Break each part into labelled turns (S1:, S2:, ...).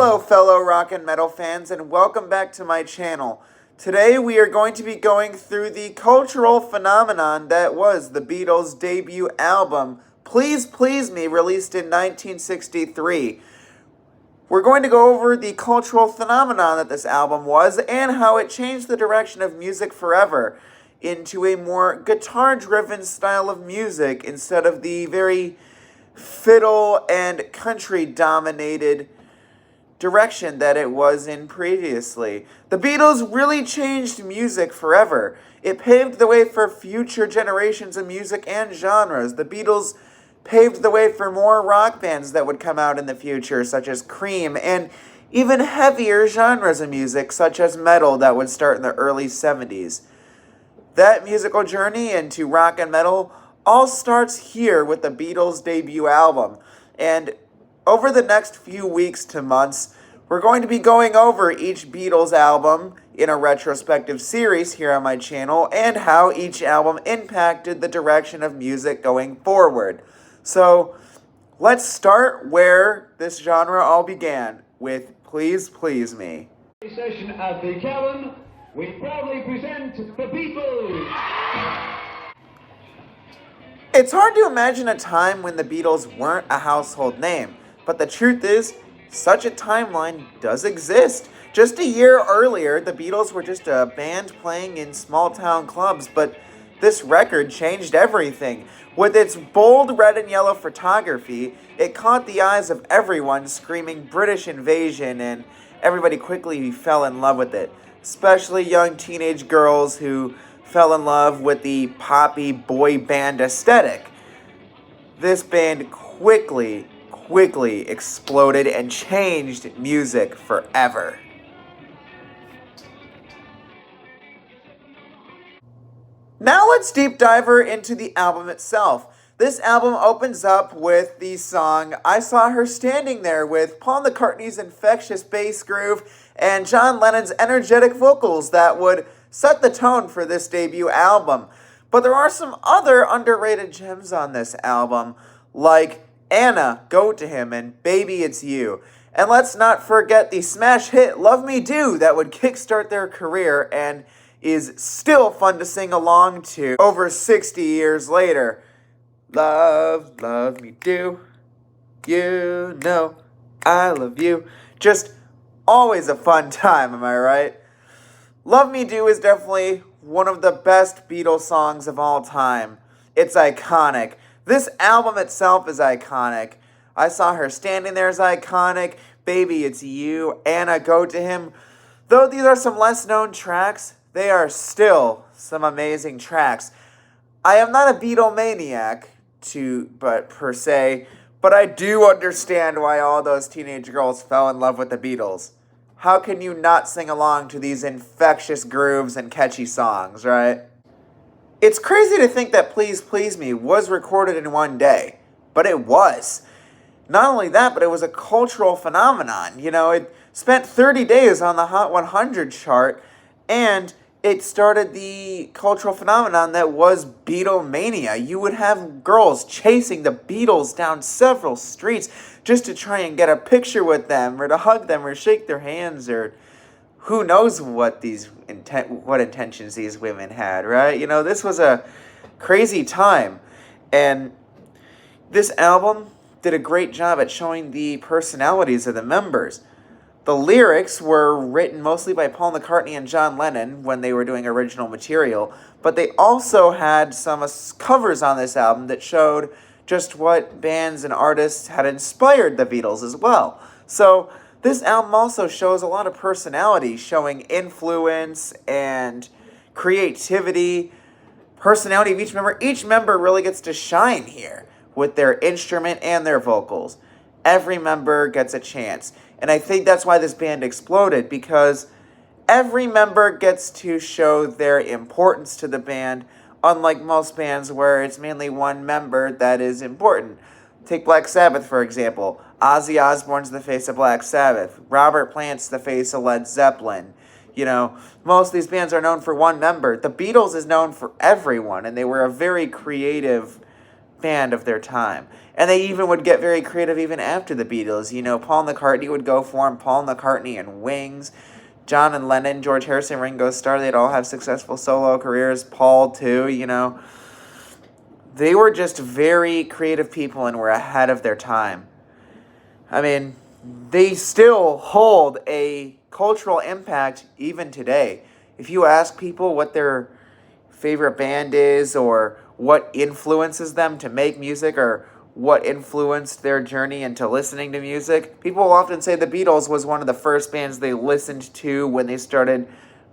S1: Hello fellow rock and metal fans, and welcome back to my channel. Today we are going to be going through the cultural phenomenon that was the Beatles' debut album, Please Please Me, released in 1963. We're going to go over the cultural phenomenon that this album was and how it changed the direction of music forever into a more guitar-driven style of music instead of the very fiddle and country-dominated direction that it was in previously. The Beatles really changed music forever. It paved the way for future generations of music and genres. The Beatles paved the way for more rock bands that would come out in the future, such as Cream, and even heavier genres of music, such as metal, that would start in the early 70s. That musical journey into rock and metal all starts here with the Beatles' debut album. And over the next few weeks to months, we're going to be going over each Beatles album in a retrospective series here on my channel and how each album impacted the direction of music going forward. So let's start where this genre all began, with Please Please Me.
S2: Session at the Cavern, we proudly present the Beatles.
S1: It's hard to imagine a time when the Beatles weren't a household name, but the truth is, such a timeline does exist. Just a year earlier, the Beatles were just a band playing in small-town clubs, but this record changed everything. With its bold red and yellow photography, it caught the eyes of everyone screaming British invasion, and everybody quickly fell in love with it, especially young teenage girls who fell in love with the poppy boy band aesthetic. This band quickly exploded and changed music forever. Now let's deep dive into the album itself. This album opens up with the song I Saw Her Standing There, with Paul McCartney's infectious bass groove and John Lennon's energetic vocals that would set the tone for this debut album. But there are some other underrated gems on this album, like Anna, Go to Him, and Baby It's You. And let's not forget the smash hit Love Me Do that would kickstart their career and is still fun to sing along to over 60 years later. Love, love me do, you know I love you. Just always a fun time, am I right? Love Me Do is definitely one of the best Beatles songs of all time. It's iconic. This album itself is iconic. I Saw Her Standing There is iconic. Baby It's You, Anna, Go to Him. Though these are some less known tracks, they are still some amazing tracks. I am not a Beatlemaniac per se, but I do understand why all those teenage girls fell in love with the Beatles. How can you not sing along to these infectious grooves and catchy songs, right? It's crazy to think that Please Please Me was recorded in one day, but it was. Not only that, but it was a cultural phenomenon. You know, it spent 30 days on the Hot 100 chart, and it started the cultural phenomenon that was Beatlemania. You would have girls chasing the Beatles down several streets just to try and get a picture with them, or to hug them, or shake their hands, or who knows what intentions these women had, right? You know, this was a crazy time, and this album did a great job at showing the personalities of the members. The lyrics were written mostly by Paul McCartney and John Lennon when they were doing original material, but they also had some covers on this album that showed just what bands and artists had inspired the Beatles as well. So this album also shows a lot of personality, showing influence and creativity, personality of each member. Each member really gets to shine here with their instrument and their vocals. Every member gets a chance. And I think that's why this band exploded, because every member gets to show their importance to the band, unlike most bands where it's mainly one member that is important. Take Black Sabbath, for example. Ozzy Osbourne's the face of Black Sabbath. Robert Plant's the face of Led Zeppelin. You know, most of these bands are known for one member. The Beatles is known for everyone, and they were a very creative band of their time. And they even would get very creative even after the Beatles. You know, Paul McCartney would go form Paul McCartney and Wings. John and Lennon, George Harrison, Ringo Starr, they'd all have successful solo careers. Paul, too, you know. They were just very creative people and were ahead of their time. I mean, they still hold a cultural impact even today. If you ask people what their favorite band is or what influences them to make music or what influenced their journey into listening to music, people will often say the Beatles was one of the first bands they listened to when they started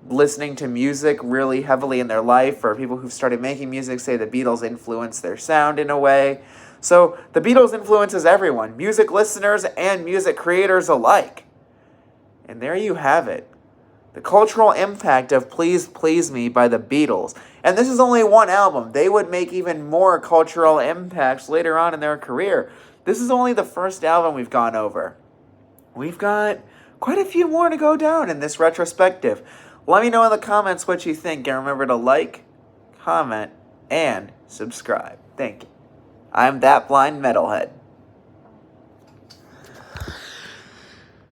S1: listening to music really heavily in their life, or people who've started making music say the Beatles influenced their sound in a way. So the Beatles influences everyone, music listeners and music creators alike. And there you have it. The cultural impact of Please Please Me by the Beatles. And this is only one album. They would make even more cultural impacts later on in their career. This is only the first album we've gone over. We've got quite a few more to go down in this retrospective. Let me know in the comments what you think, and remember to like, comment, and subscribe. Thank you. I'm That Blind Metalhead.